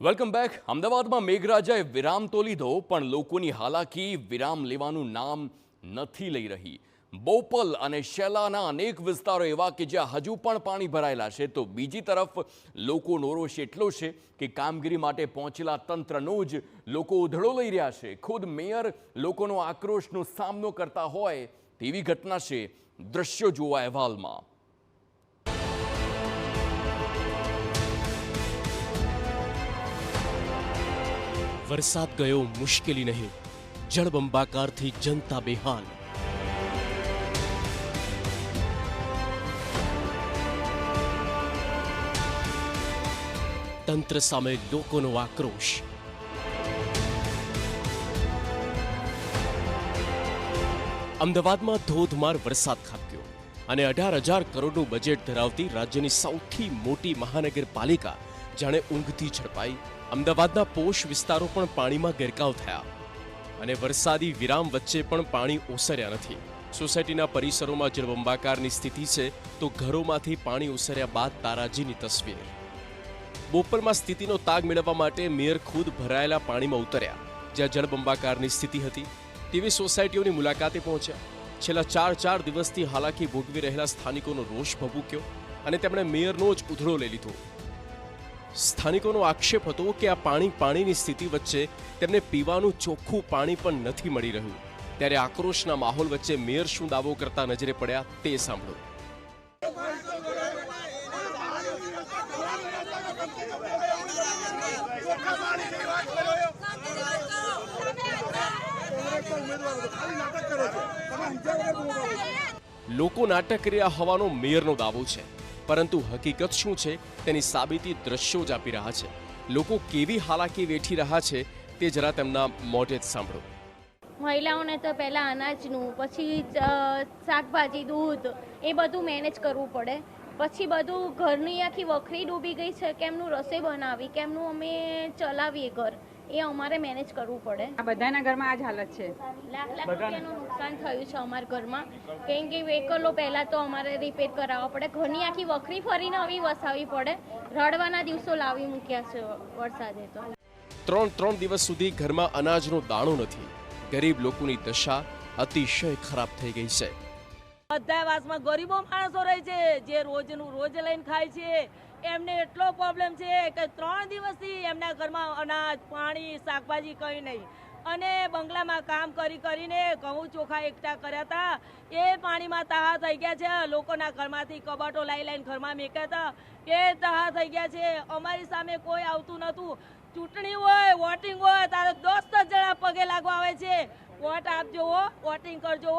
Welcome back. અમદાવાદમાં મેઘરાજાએ વિરામ તો લીધો, પણ લોકોની હાલાકી વિરામ લેવાનું નામ નથી લઈ રહી. બોપલ અને શેલાના અનેક વિસ્તારો એવા કે જ્યાં હજુ પણ પાણી ભરાયેલા છે, તો બીજી તરફ લોકોનો રોષ એટલો છે કે કામગીરી માટે પહોંચેલા તંત્રનો જ લોકો ઉધળો લઈ રહ્યા છે. ખુદ મેયર લોકોનો આક્રોશનો સામનો કરતા હોય તેવી ઘટના છે. દ્રશ્યો જોવા અહેવાલમાં. વરસાદ ગયો મુશ્કેલી નહીં, જળબંબાકારથી જનતા બેહાલ. તંત્ર સામે લોકોનો આક્રોશ. અમદાવાદમાં ધોધમાર વરસાદ ખાબક્યો અને 18,000 કરોડનું બજેટ ધરાવતી રાજ્યની સૌથી મોટી મહાનગરપાલિકા જાણે ઊંઘથી ઝડપાઈ. અમદાવાદના પોશ વિસ્તારો પણ પાણીમાં ગરકાવ થયા અને વરસાદી વિરામ વચ્ચે પણ પાણી ઓસર્યા નથી. સોસાયટીના પરિસરોમાં જળબંબાકારની સ્થિતિ છે, તો ઘરોમાંથી પાણી ઓસર્યા બાદ તારાજીની તસવીર. બોપલમાં સ્થિતિનો તાગ મેળવવા માટે મેયર ખુદ ભરાયેલા પાણીમાં ઉતર્યા. જ્યાં જળબંબાકારની સ્થિતિ હતી તેવી સોસાયટીઓની મુલાકાતે પહોંચ્યા. છેલ્લા 4 દિવસથી હાલાકી ભોગવી રહેલા સ્થાનિકોનો રોષ ભભૂક્યો અને તેમણે મેયરનો જ ઉધળો લઈ લીધો. સ્થાનિકોનો આક્ષેપ હતો કે આ પાણીની સ્થિતિ વચ્ચે તેમને પીવાનું ચોખ્ખું પાણી પણ નથી મળી રહ્યું. ત્યારે આક્રોશના માહોલ વચ્ચે મેયર શું દાવો કરતા નજરે પડ્યા તે સાંભળો. લોકો નાટક કર્યા હોવાનો મેયરનો દાવો છે, પરંતુ હકીકત શું છે તેની સાબિતી દ્રશ્યો જ આપી રહ્યા છે. લોકો કેવી હાલાકી વેઠી રહ્યા છે તે જરા તેમના મોઢે જ સાંભળો. મહિલાઓને તો પહેલા અનાજનું, પછી શાકભાજી, દૂધ એ બધું મેનેજ કરવું પડે. પછી બધું ઘરની આખી વખરી ડૂબી ગઈ છે, કેમનું રસોઈ બનાવી, કેમનું અમે ચલાવીએ ઘર, એ અમારે મેનેજ કરવું પડે. આ બધાના ઘરમાં આ જ હાલત છે. લાખ રૂપિયાનું નુકસાન થયું છે અમારા ઘરમાં, કેમ કે વેહિકલો પહેલા તો અમારે રિપેર કરાવવા પડે, ઘરની આખી વખરી ફરીને આવી વસાવવી પડે. રડવાના દિવસો લાવી મૂક્યા છે વરસાદે તો. 3 દિવસ સુધી ઘરમાં અનાજનો દાણો નથી. ગરીબ લોકોની દશા અતિશય ખરાબ થઈ ગઈ છે. બધા વાસમાં ગરીબો માણસો રહે છે, જે રોજનું રોજ લઈને ખાય છે. એમને એટલો પ્રોબ્લેમ છે કે 3 દિવસથી એમના ઘરમાં અનાજ, પાણી, શાકભાજી કંઈ નહીં. અને બંગલામાં કામ કરીને ઘઉં ચોખા એકઠા કર્યા હતા, એ પાણીમાં તહાર થઈ ગયા છે. લોકોના ઘરમાંથી કબાટો લાઈને ઘરમાં મેક્યા હતા, એ તહાર થઈ ગયા છે. અમારી સામે કોઈ આવતું નહોતું. ચૂંટણી હોય, વોટિંગ હોય, તારે 10 જણા પગે લાગવા આવે છે. વોટ આપજો, વોટિંગ કરજો.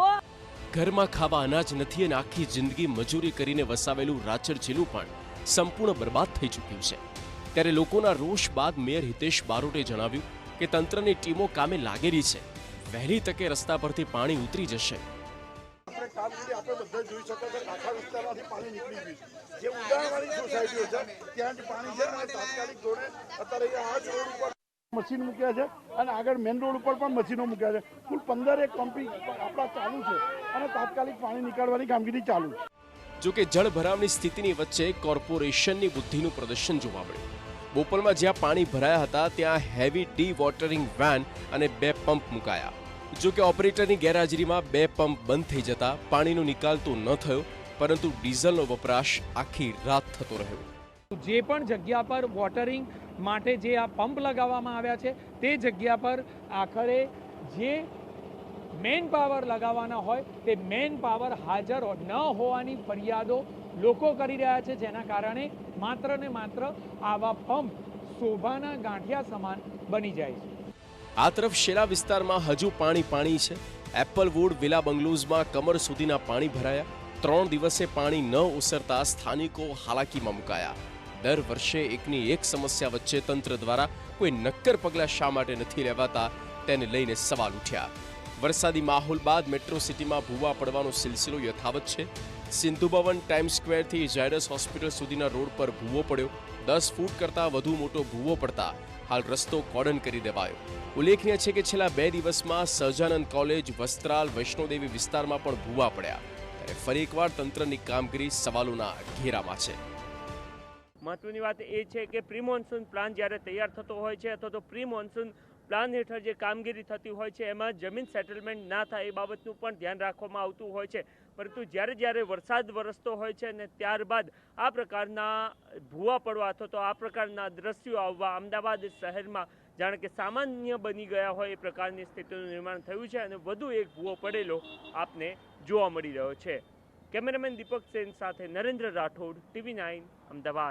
ઘરમાં ખાવા અનાજ નથી અને આખી જિંદગી મજૂરી કરીને વસાવેલું રાચર જિલ્લું પણ સંપૂર્ણ બરબાદ થઈ ચૂક્યું છે. ત્યારે લોકોના રોષ બાદ મેયર હિતેશ બારોટે જણાવ્યું કે તંત્રની ટીમો કામે લાગેલી છે. વહેલી તકે રસ્તા પરથી પાણી ઉતરી જશે. મશીન મૂક્યા છે અને આગળ મેઇન રોડ ઉપર પણ મશીનો મૂક્યા છે. કુલ 15 પંપી આપણા ચાલુ છે અને તાત્કાલિક પાણી નીકાળવાની કામગીરી ચાલુ છે. જોકે જળભરાવની સ્થિતિની વચ્ચે કોર્પોરેશનની બુદ્ધિનું પ્રદર્શન જોવા મળ્યું. બોપલમાં જ્યાં પાણી ભરાયા હતા ત્યાં હેવી ડી વોટરિંગ વેન અને 2 પંપ મુકાયા. જોકે ઓપરેટરની ગેરહાજરીમાં 2 પંપ બંધ થઈ જતા પાણીનો નિકાલ તો ન થયો, પરંતુ ડીઝલનો વપરાશ આખી રાત થતો રહ્યો. જે પણ જગ્યા પર વોટરિંગ માટે જે આ પંપ લગાવવામાં આવ્યા છે તે જગ્યા પર આખરે જે મેન પાવર લગાવવાના હોય તે મેન પાવર હાજર ન હોવાની ફરિયાદો લોકો કરી રહ્યા છે, જેના કારણે માત્ર ને માત્ર આવા પંપ શોભાના ગાંઠિયા સમાન બની જાય છે. આ તરફ શેલા વિસ્તારમાં હજુ પાણી છે. એપલવુડ વિલા બંગલોઝમાં કમર સુધીના પાણી ભરાયા. 3 દિવસે પાણી ન ઓસરતા સ્થાનિકો હાલાકીમાં મુકાયા. દર વર્ષે એકની એક સમસ્યા વચ્ચે તંત્ર દ્વારા કોઈ નક્કર પગલાં શા માટે નથી લેવાતા તેને લઈને સવાલ ઉઠ્યા. વરસાદી માહોલ બાદ મેટ્રો સિટીમાં ભૂવા પડવાનો સિલસિલો યથાવત છે. સિંધુ ભવન, ટાઈમ્સ સ્ક્વેરથી ઝાયડસ હોસ્પિટલ સુધીના રોડ પર ભૂવો પડ્યો. 10 ફૂટ કરતાં વધુ મોટો ભૂવો પડતા હાલ રસ્તો કોર્ડન કરી દેવાયો. ઉલ્લેખનીય છે કે છેલ્લા 2 દિવસમાં સહજાનંદ કોલેજ, વસ્ત્રાલ, વૈષ્ણોદેવી વિસ્તારમાં પણ ભૂવા પડ્યા. ત્યારે ફરી એકવાર તંત્રની કામગીરી સવાલોના ઘેરામાં છે. મહત્વની વાત એ છે કે પ્રી મોન્સૂન પ્લાન જ્યારે તૈયાર થતો હોય છે અથવા તો પ્રી મોન્સૂન પ્લાન હેઠળ જે કામગીરી થતી હોય છે એમાં જમીન સેટલમેન્ટ ના થાય એ બાબતનું પણ ધ્યાન રાખવામાં આવતું હોય છે. પરંતુ જ્યારે વરસાદ વરસતો હોય છે અને ત્યારબાદ આ પ્રકારના ભૂવા પડવા અથવા તો આ પ્રકારના દ્રશ્યો આવવા અમદાવાદ શહેરમાં જાણે કે સામાન્ય બની ગયા હોય એ પ્રકારની સ્થિતિનું નિર્માણ થયું છે અને વધુ એક ભૂવો પડેલો આપને જોવા મળી રહ્યો છે. કેમેરામેન દીપક સેન સાથે નરેન્દ્ર રાઠોડ, TV9 અમદાવાદ.